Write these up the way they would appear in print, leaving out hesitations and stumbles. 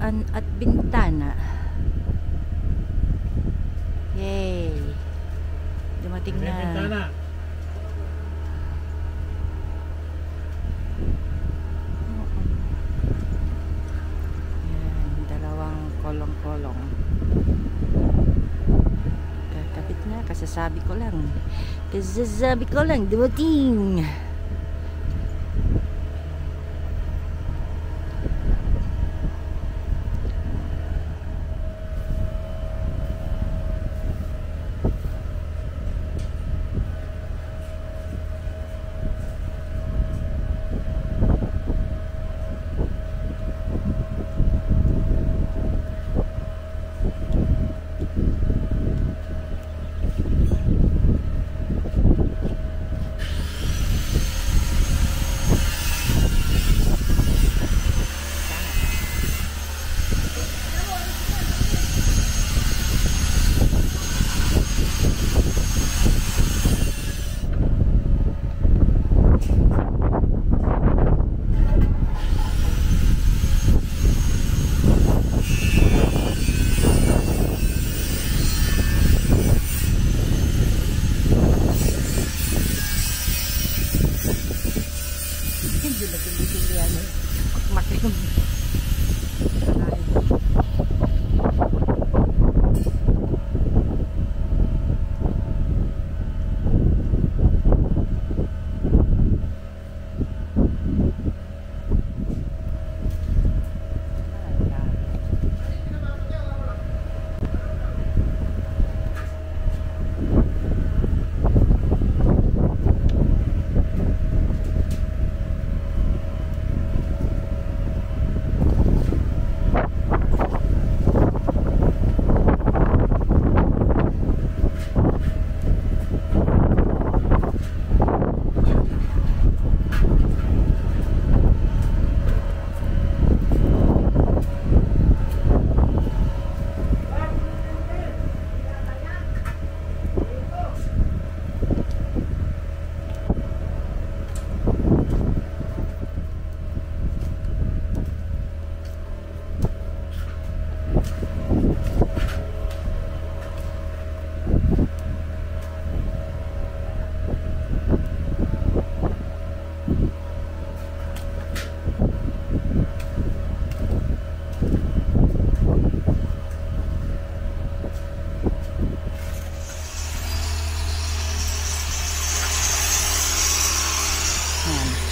pintuan at bintana. Yay! Dumating na. Bintana. Yan, dalawang kolong-kolong. Kakabit na, kasasabi ko lang. Dumating.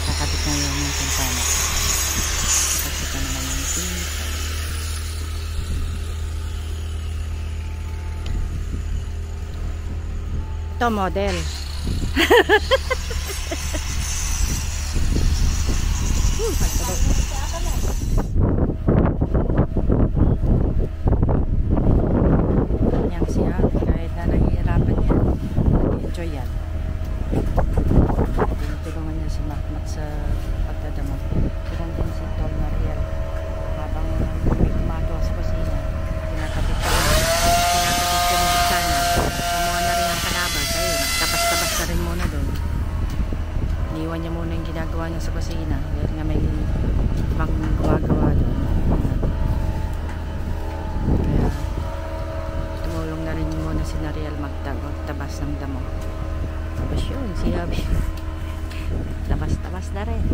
Kakabit na yung bintana. Kakabit na naman yung bintana. Ito model. Yang siya, kahit na nahihirapan yan, enjoy yan. Tinutulungan niya si Makmak sa pagdadamot. Ganun din si Tol Mariel. Habang may gumagawa sa kusina, kinakabit yung bintana. Kumuha na rin ang palabas. Ayun, tapas-tapas na rin muna doon. Iniwan niya muna yung ginagawa niya sa kusina. Dahil nga may ibang gumagawa doon. Kaya tumulong na rin muna si Nariel magtabas ng damo. Tapos yun, si Habi tabas-tabas na rin.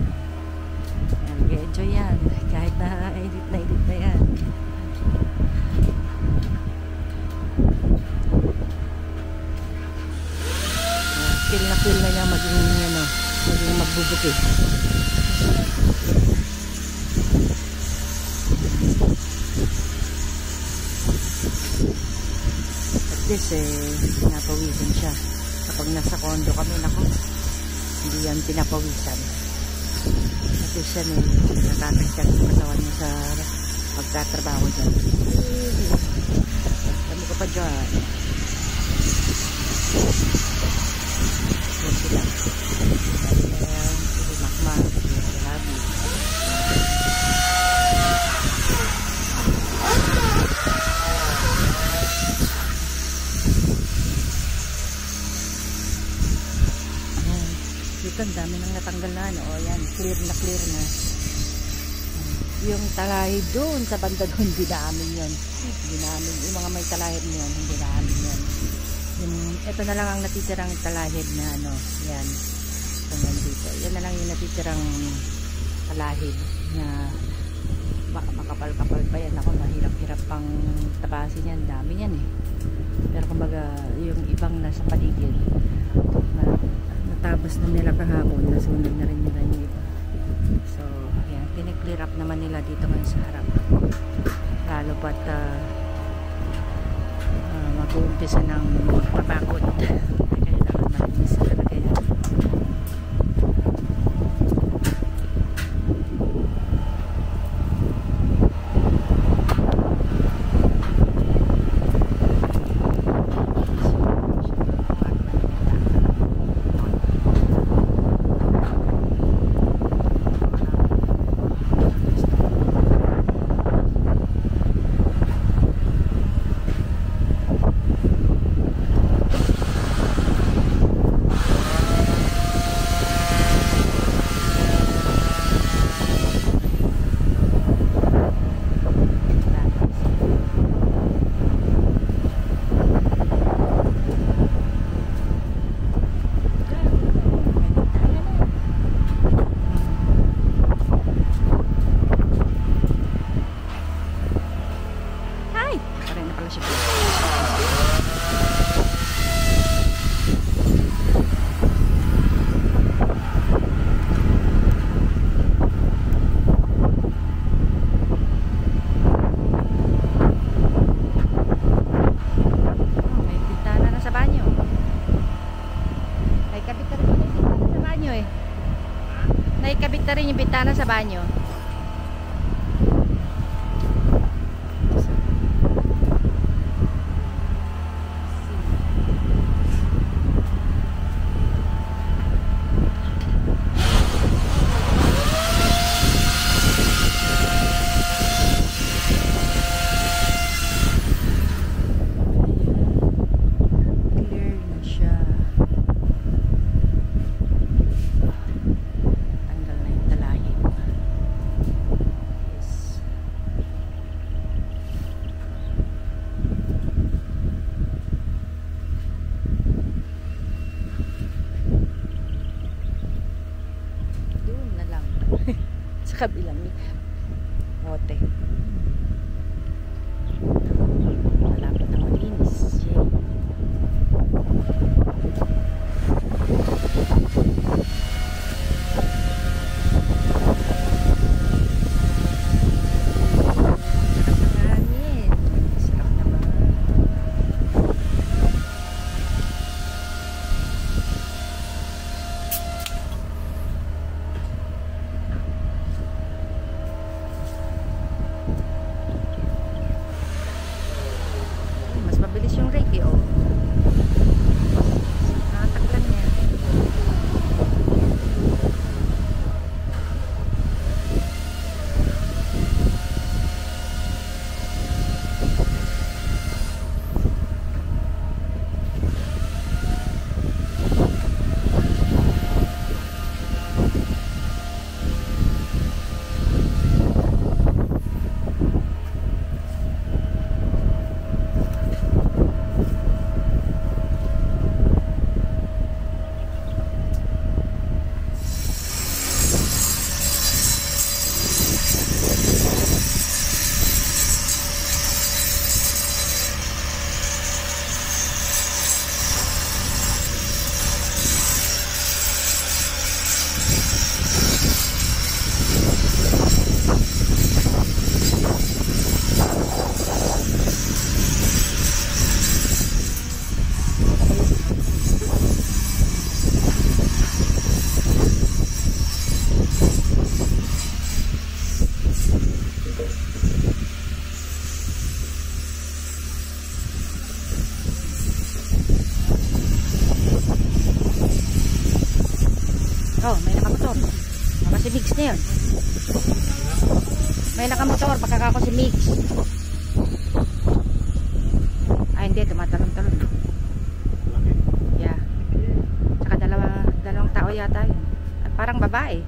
Nag-enjoy yan kahit na edit na yan. Feel na niya maging magbubuti. At least pinapawisan siya. Kapag nasa condo kami, nako, hindi yan pinapawisan. At least yan nakakagtag yung katawan niya sa pagtatrabaho dyan. Dami ko pa dyan. Yan sila. Si Makmak, si Habi. Dito ang dami nang natanggal na ano. O yan, clear na. Yung talahib doon sa banda doon, hindi namin yun. Hindi namin, yung mga may talahib yun, hindi namin yun. Yung, ito na lang ang natitirang talahib na ano, yan. Hanggang dito. Yan na lang yung natitirang talahib na makapal-kapal pa yan. Ako, mahirap-hirap pang tabasin yan. Dami yan eh. Pero kumbaga, yung ibang nasa paligid, natabas na nila kahapon, nasunod na rin nila yung iba. So, yan. Pinig-clear up naman nila dito ngayon sa harap. Lalo pat mag-uumpisa ng magpapagod. Kailangan malinis talaga yan. Naikabit na rin yung bintana sa banyo. Sa kabilang lote. Malapit na malinis. Mabilis yung rake oh. Nakataklan niya. Oh, may nakamotor. Baka si Mix na yun. May nakamotor, baka ako si Mix. Ay, hindi. Tumatalon-talon. Yeah. Tsaka dalawang tao yata yun. At parang babae.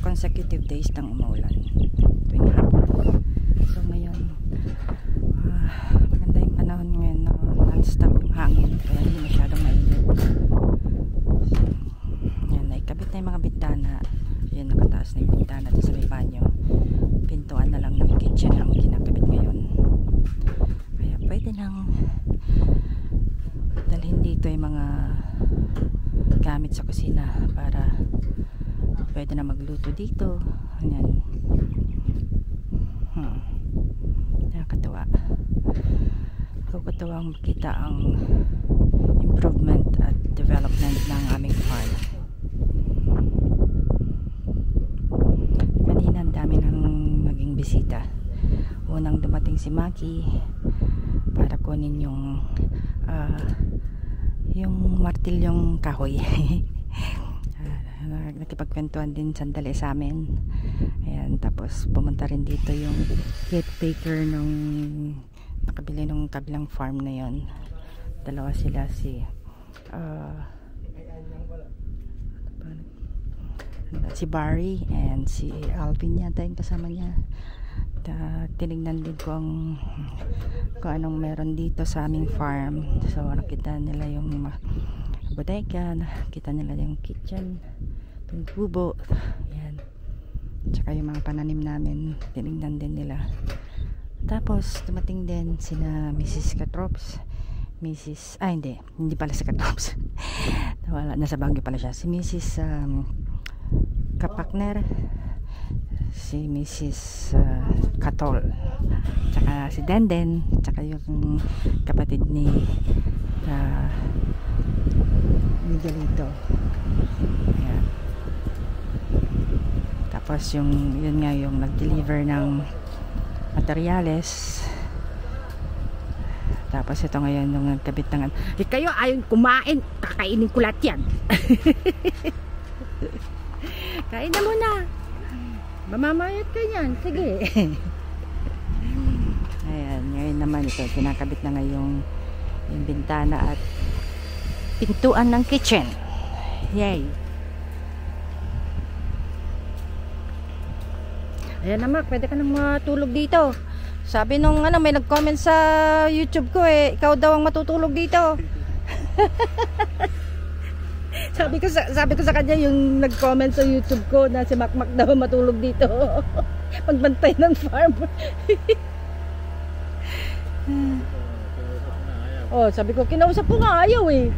Consecutive days nang umuulan tuwing hapon. So ngayon maganda yung panahon ngayon, non-stop yung hangin kaya hindi masyadong mainit. So, yan, naikabit na yung mga bintana. Yan, nakataas na yung bintana sa may banyo. Pintuan na lang ng kitchen ang kinakabit ngayon, kaya pwede nang dalhin dito yung mga gamit sa kusina para pwede na magluto dito. Ayan. Nakakatawa. Nakakatawa ang makita ang improvement at development ng aming farm. Kanina ang dami nang naging bisita. Unang dumating si Maki para kunin yung martilyong kahoy. Nakipagkwentuhan din sandali sa amin. Ayan, tapos pumunta rin dito yung caretaker nung nakabili nung kabilang farm na yon. Dalawa sila, si Barry and si Alvin yata yung kasama niya. Tinignan din ko kung anong meron dito sa aming farm. So nakita nila yung bodega, nakita nila yung kitchen, yung kubo, yan, tsaka yung mga pananim namin, tinignan din nila. Tapos dumating din sina Mrs. Katrops, hindi pala si Katrops. Wala, nasa Baguio pala siya. Si Mrs. Kapakner, si Mrs. Katol, tsaka si Denden, tsaka yung kapatid ni Miguelito. Ayan. Tapos yun nga yung nag-deliver ng materyales. Tapos ito ngayon yung nagkabit ng kayo ayaw kumain, kakainin ko lahat yan. Kain na muna, mamamayat ka yan, sige. Ayan, ngayon naman ito kinakabit na ngayong yung bintana at pintuan ng kitchen. Yay. Ayan naman, pwede ka nang matulog dito. Sabi nung may nag-comment sa YouTube ko ikaw daw ang matutulog dito. sabi ko sa kanya yung nag-comment sa YouTube ko na si Makmak daw matulog dito. Magbantay ng farm. Oh, sabi ko, kinausap ko nga, ayaw eh.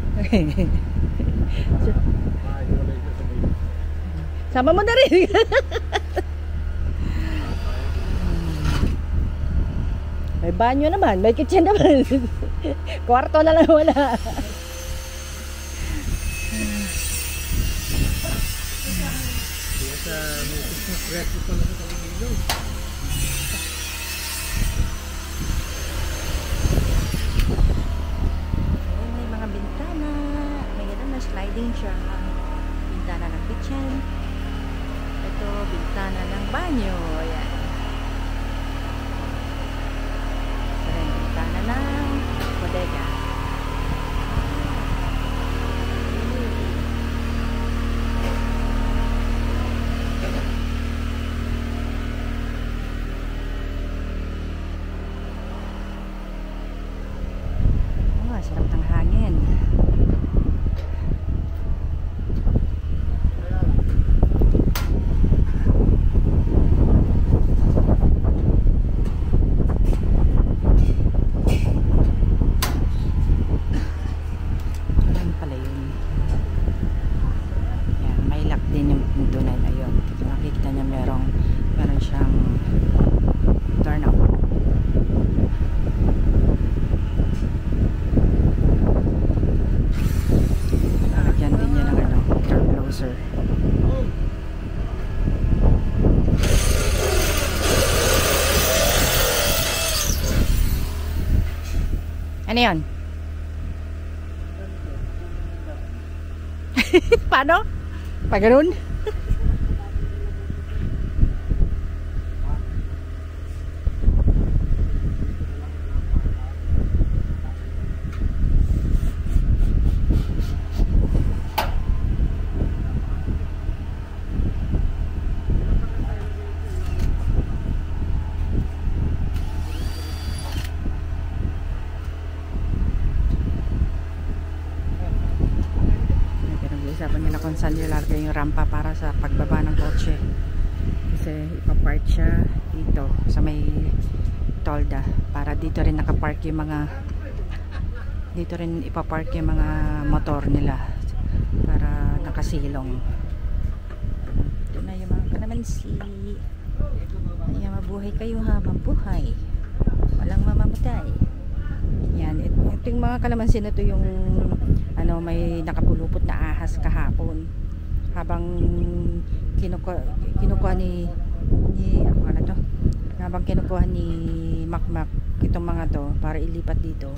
Sama mo na rin. May banyo naman, may kitchen naman. Kwarto na lang wala. May mga bintana. May gano'n na sliding siya. Bintana ng kitchen. Ito, bintana ng banyo. Ayan. Ito rin, bintana ng bodega. Sarap ng hangin. Ano pala yun? Yan, may lock din yung tunay na yun. Makikita niya meron siyang turn off. Sir. Ano yan? Paano? Pag ganun? Usapan nila kung saan nilalagay yung rampa para sa pagbaba ng kotse, kasi ipapark siya dito sa may tolda, para dito rin nakapark yung mga, dito rin ipapark yung mga motor nila para nakasilong. Ito na yung mga kalamansi. Ay, mabuhay kayo habang buhay, walang mamamatay. Yan, ito yung mga kalamansi na to, yung ano, may nakapulupot na ahas kahapon habang kinukuha ni ano to, habang kinukuha ni Makmak itong mga to para ilipat dito.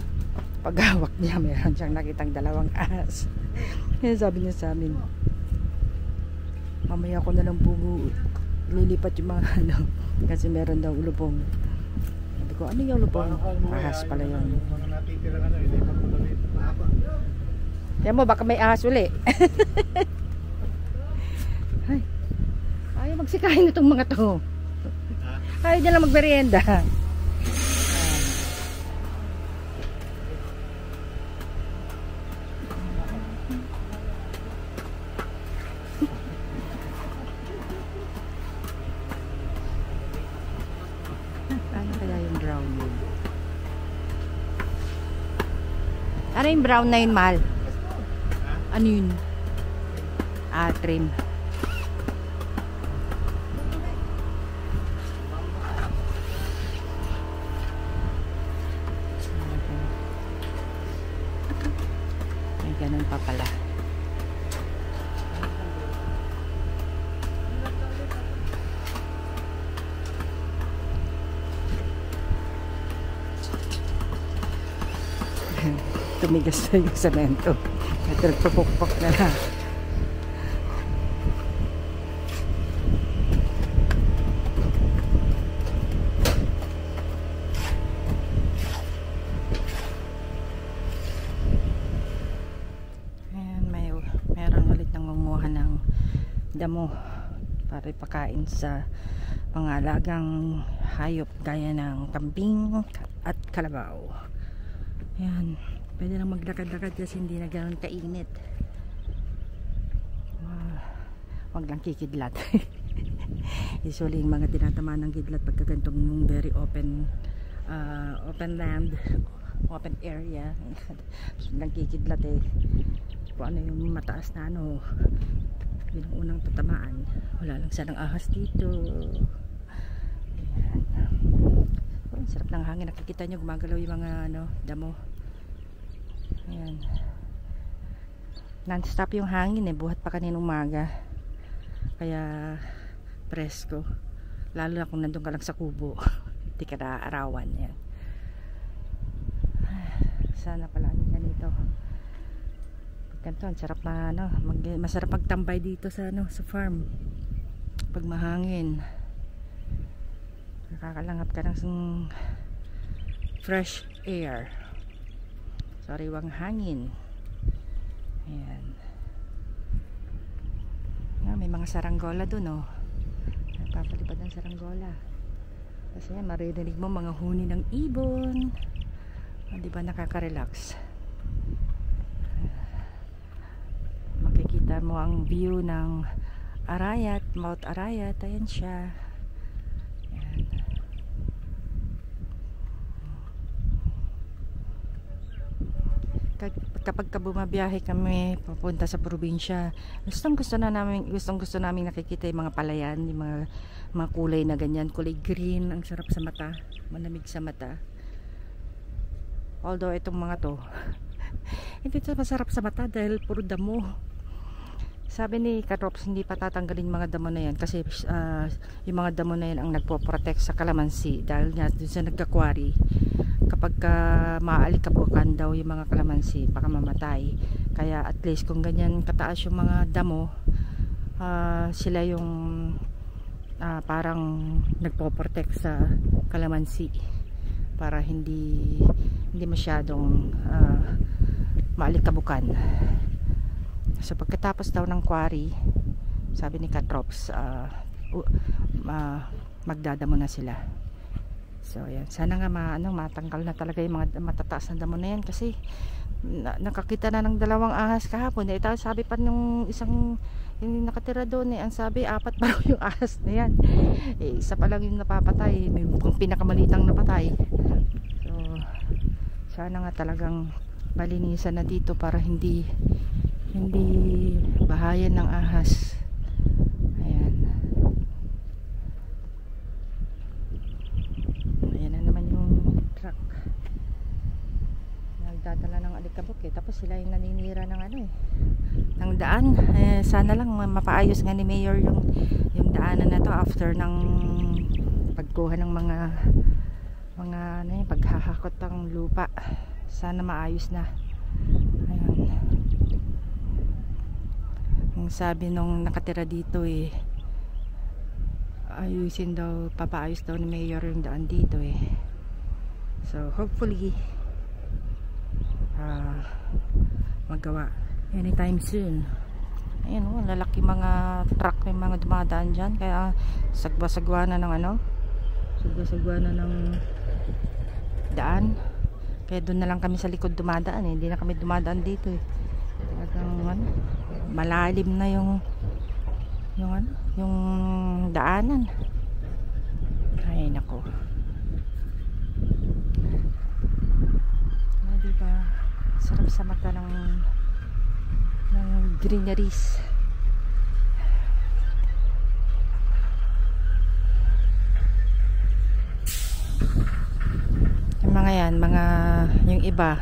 Paghawak niya meron siyang nakitang dalawang ahas. Kaya sabi niya sa amin, mamaya ko na lang lilipat yung mga ano, kasi meron daw ulupong. Sabi ko, ano yung ulupong? Ahas pala yun. Kaya mo, baka may ahas uli. Ay, ayaw magsikain itong mga to. Ayaw nila magmerienda. Ano kaya yung brown yun? Ano yung brown na yun, mahal? Ano yun? Ah, trim. May ganun pa pala. Tumigas na yung semento. At nagpupukpok na lang. Ayan, meron ulit nangunguha ng damo para ipakain sa mga alagang hayop gaya ng kambing at kalabaw. Ayan. Pwede lang maglakad-lakad kasi hindi na ganoon kainit. Huwag lang kikidlat. Usually yung mga tinatamaan ng kidlat pagka ganitong very open land, open area. Nagkikidlat eh. Kung ano yung mataas na ano, yun ang unang tatamaan. Wala lang sanang ahas dito. Ayan. Oh, sarap ng hangin. Nakikita nyo gumagalaw yung mga ano, damo. Ayan. Non-stop yung hangin eh. Buhat pa kaninang umaga. Kaya presko. Lalo na kung nandun ka lang sa kubo. Hindi ka naaarawan. Ayan. Sana palagi ganito. Ganito, ang sarap na ano, masarap magtambay dito sa ano, sa farm. Pag mahangin. Nakakalangap ka ng fresh air. Sariwang hangin. Ayan. May mga saranggola dun oh. Napapalipad ng saranggola. Kasi yan, maririnig mo mga huni ng ibon. Di ba nakaka-relax? Makikita mo ang view ng Arayat, Mount Arayat. Ayan siya. Ayan. Kapag bumabiyahe kami papunta sa probinsya, gustong gusto namin nakikita yung mga palayan, yung mga kulay na ganyan, kulay green, ang sarap sa mata, malamig sa mata. Although itong mga to hindi ito masarap sa mata dahil puro damo. Sabi ni Katrops, hindi pa tatanggalin mga damo na yan kasi yung mga damo na yan ang nagpo-protect sa kalamansi dahil nga dun sa nagkakwari. Kapag maaalikabukan daw yung mga kalamansi, baka mamatay. Kaya at least kung ganyan kataas yung mga damo, sila yung parang nagpo-protect sa kalamansi para hindi masyadong maalikabukan. So pagkatapos daw ng quarry, sabi ni Katrops, magdadamo na sila. So ayan, sana nga matanggal na talaga yung mga matataas na damo na yan kasi nakakita na ng 2 ahas kahapon. Ito sabi pa nung isang yung nakatira doon ang sabi 4 pa raw yung ahas na yan. Isa pa lang yung napapatay, may pinakamalitang napatay. So sana nga talagang malinisan na dito para hindi bahayan ng ahas. Ayan. Ayan na naman yung truck. Nagdadala ng alikabok eh. Tapos sila yung naninira ng ng daan. Sana lang mapaayos nga ni Mayor yung daanan na to after ng pagkuha ng mga paghahakot ng lupa. Sana maayos na. Ayan. Ang sabi nung nakatira dito papaayos daw ni Mayor yung daan dito so hopefully magawa anytime soon. Ayan lalaki mga truck, may mga dumadaan dyan kaya sagwa-sagwa na ng daan, kaya doon na lang kami sa likod dumadaan hindi na kami dumadaan dito talagang malalim na yung daanan. Ay nako, diba sarap sa mata ng greeneries. Yung mga yan, yung iba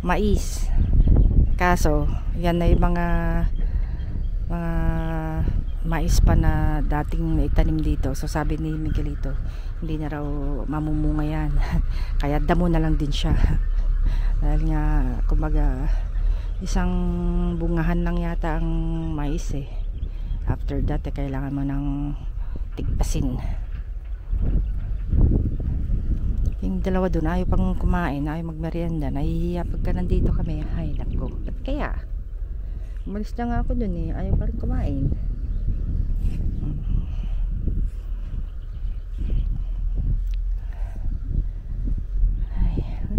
mais, kaso yan na yung mga mais pa na dating itanim dito. So sabi ni Miguelito, hindi na raw mamumunga yan. Kaya damo na lang din siya. Dahil nga kumbaga isang bungahan lang yata ang mais after that kailangan mo ng tigpasin. Yung dalawa dun ayaw pang kumain, ayaw magmerienda, nahihiya pagka nandito kami. Ay nako, ba't kaya umalis na nga ako dun ayaw pa rin kumain.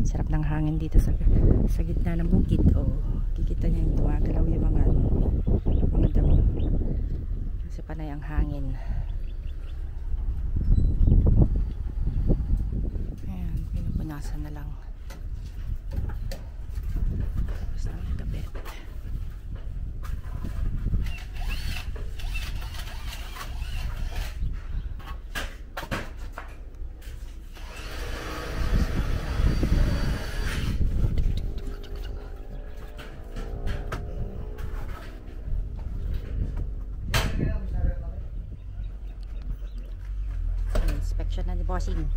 Sarap ng hangin dito sa gitna ng bukid. Kikita niyo yung gumagalaw yung mga damo kasi panay ang hangin. Ayan, pupunasan na lang. Basta nagkabit. Inspection na ni Bossing.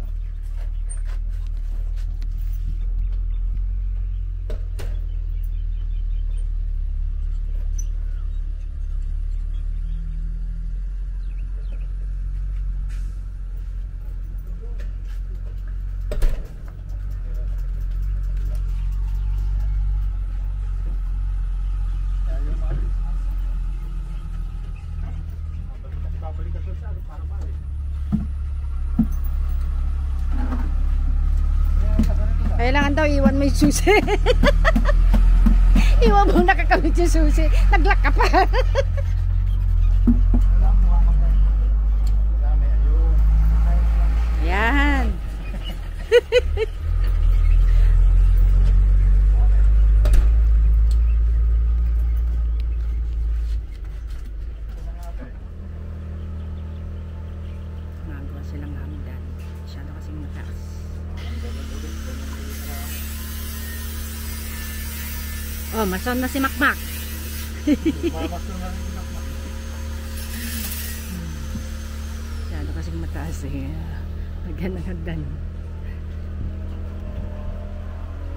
Kailangan daw iwan mo yung susi. Iwan mo nakakamit yung susi. Naglock ka pa. Yan. Magawa silang hanggan. Masyado kasing mataas. Oh, mason na si Makmak. Masyado kasing mataas eh. Naghanang-hagdan.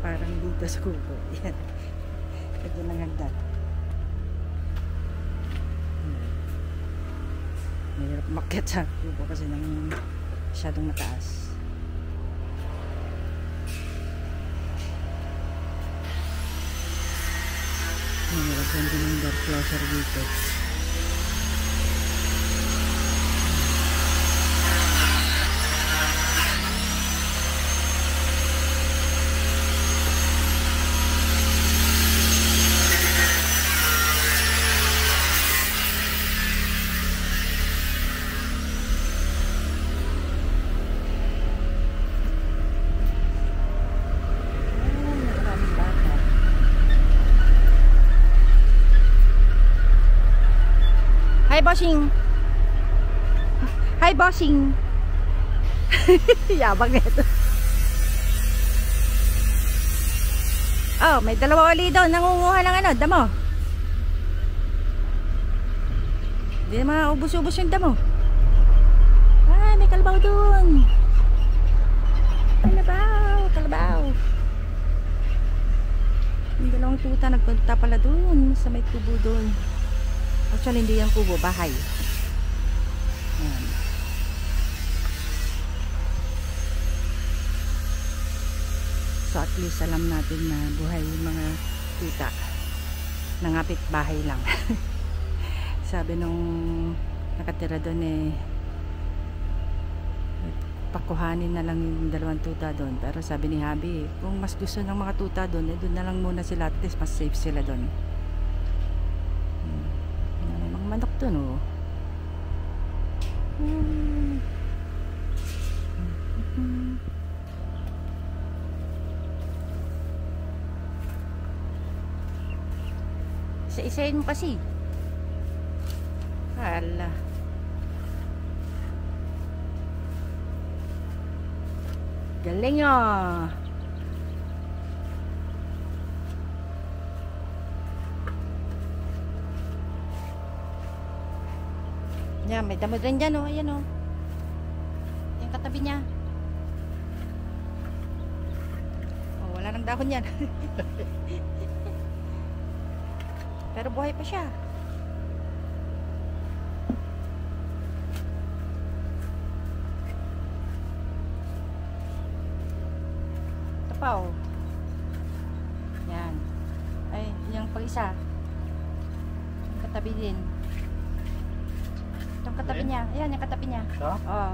Parang dito sa kubo. Yan. Naghanang-hagdan. Mahirap makyat sa kubo kasi nang masyadong mataas. Nilagyan din ng door closer dito. Hi, Bossing. Hi, Bossing. Yabang ito. Oh, may dalawa ulit doon. Nangunguha ng ano, damo. Hindi na maubos-ubos yung damo. Ay, may kalabaw doon. Kalabaw, kalabaw. Yung dalawang tuta nagpunta pala doon sa may kubo doon. Actually, hindi yung kubo, bahay. Ayan. So, at least alam natin na buhay yung mga tuta. Nangapit bahay lang. Sabi nung nakatira doon eh, pakuhanin na lang yung dalawang tuta doon. Pero sabi ni Habi, kung mas gusto ng mga tuta doon, eh, doon na lang muna sila. At least mas safe sila doon. Manok dun oh. Isa-isayin mo kasi. Hala. Galing ah. Yan, may damo rin dyan, oh. Ayan, oh. Yung katabi niya. Oh, wala nang dahon yan. Pero buhay pa siya. Ito pa, oh. Yan. Ay, yung pag-isa. Yung katabi din. Yung katabi niya. Ayan, yung katabi niya. Ito? Oo.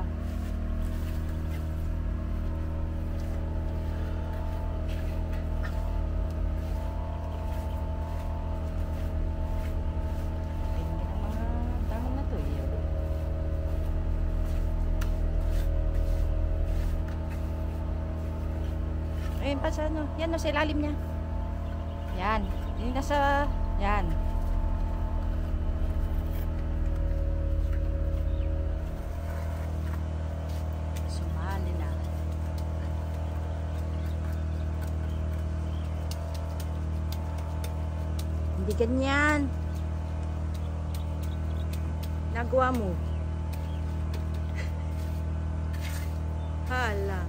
Tingnan ang mga dahon na to. Yan pa sa ano. Yan o, sa ilalim niya. Yan. Yung nasa... Yan. Sumali na. Hindi ganyan. Nagawa mo. Hala.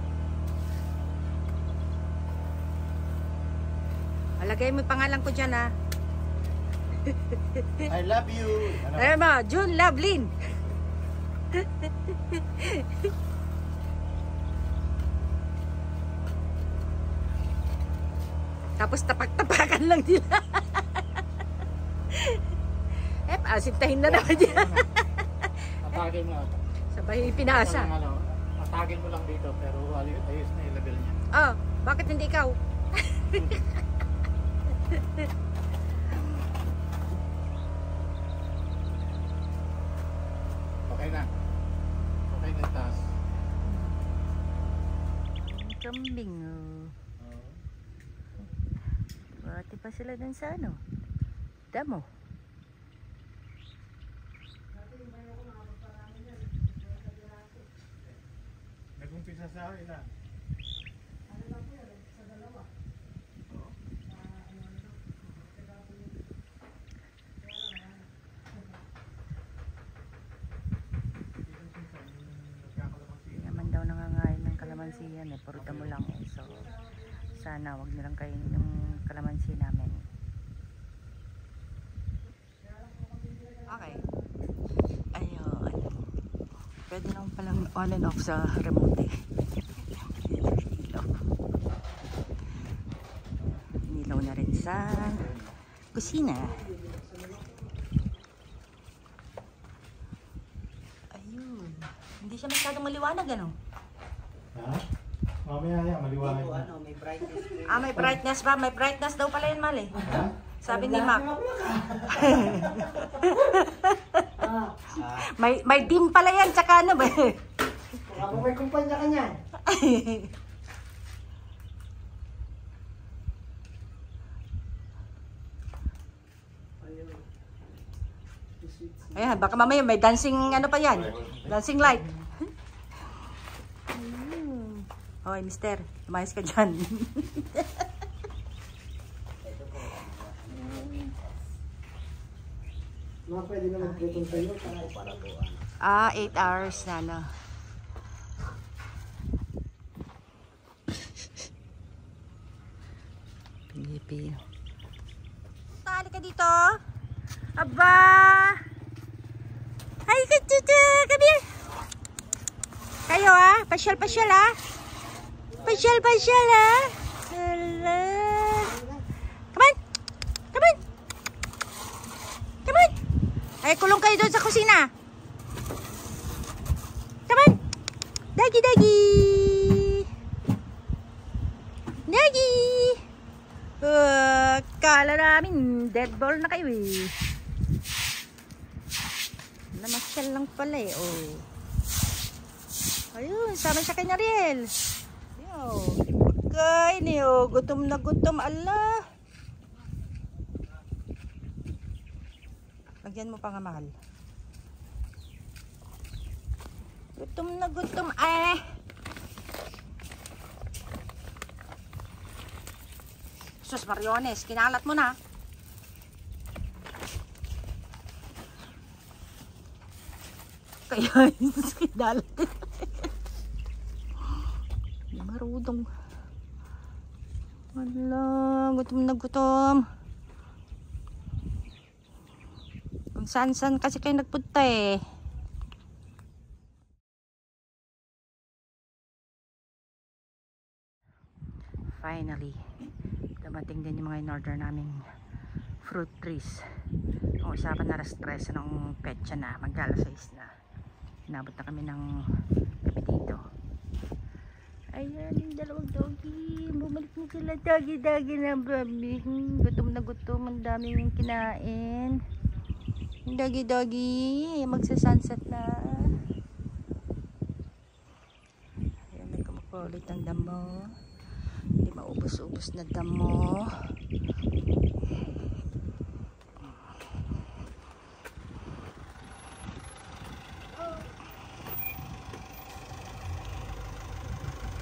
Alagay mo yung pangalan ko dyan, ha. I love you. Ayan mo, June Lovelyn. Tapos tapak-tapakan lang nila. Asintahin na naman yan. Atagin mo. Sabay pinasa. Atagin mo lang dito pero ayos na yung level niya. Oh, bakit hindi ikaw? Okay na. Okay na yung taas. Kambing, oh. Bati pa sila dun sa ano? Damo. Nag-umpisa sa ilan? Ano lang po yan? Sa dalawa. Hindi naman daw nangangain ng kalamansi yan eh. Puro damo lang eh. So, sana wag nilang kainin yung kalamansi namin. Okay. Ayun. Pwede naman palang on and off sa remote eh. Ilaw. Nilaw na rin sa kusina. Ayun. Hindi siya masyadong maliwanag, ano? Ha? Mamaya yan, maliwanag na. May brightness. May brightness ba? May brightness daw pala yun, Mali. Ha? Sabi ni Mac. may dim pala yan, tsaka ano ba? Baka may kumpanya ka niyan. Ayan, baka mamaya may dancing ano pa yan. Dancing light. Hoy, mister, lumayas ka dyan. Mga pwede na mag-putong tayo para po. 8 hours na, no? Pilipino. Tali ka dito. Aba! Hi, kachuchu! Come here! Kayo, pasyal-pasyal, Pasyal-pasyal, Hala! Come on! Come on! Come on! Ay, kulong kayo doon sa kusina. Come on! Dagi-dagi! Dagi! Kala namin dead ball na kayo eh. Namasyal lang pala eh. Oh. Ayun, sama siya kay Nariel. Yo, pagkain eh. Oh. Gutom na gutom. Allah. Lagyan mo pa nga, mahal. Gutom na gutom. Sus Mariones, kinalat mo na. Kaya kinalat. Hindi marudong. Wala, gutom na gutom. Kung saan-saan kasi kayo nagpunta eh. Finally, dumating din yung mga in-order naming fruit trees. Ang usapan na stress ng petsa na, mag-alas 6 na. Inabot na kami ng gabi dito. Ayan, yung dalawang doggy. Bumalik na sila, doggy na baby. Gutom na gutom, ang daming kinain. Doggy, magsa-sunset na. Ayan, may kumukulit ang damo. Hindi maubos-ubos na damo.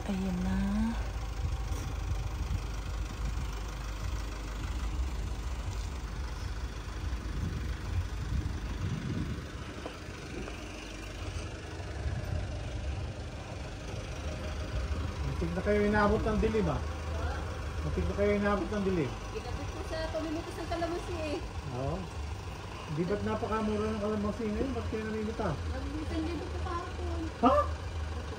Ayan na. Matig na kayo inabot ng dilim ba? Matig na kayo inabot ng dilim. Ginabit ko sa pamimitas ng kalamansi eh. Oo. Di ba't napakamura ng kalamansi ngayon? Ba't kayo nalilita? Nag-isang libo ko kahapon. Ha?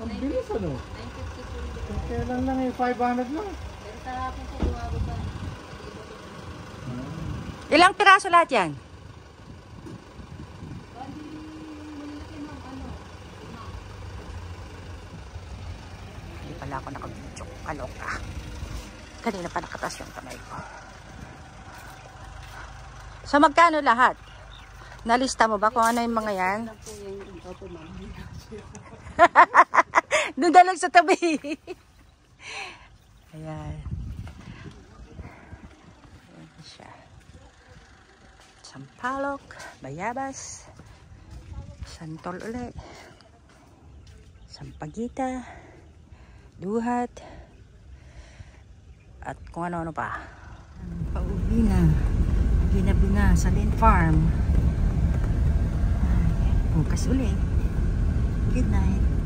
Ang bilis ano? 950 po. Kung kailan lang eh, 500 lang. Pero kahapon po, lumabot pa. Ilang piraso lahat yan? Bali, malaki ng ano. Hindi pala ako nakabidyo. Kaloka. Kanina pa nakatas yung kamay ko. So magkano lahat? Nalista mo ba kung ano yung mga yan? Lang po yung opo ma'am. Doon dalag sa tabi. Ayan. Ayan siya. Sampalok, bayabas, santol ulit, sampagita, duhat, at kung ano-ano pa. Pauwi na. Ginabi na sa Lynn Farm. Bukas ulit. Good night.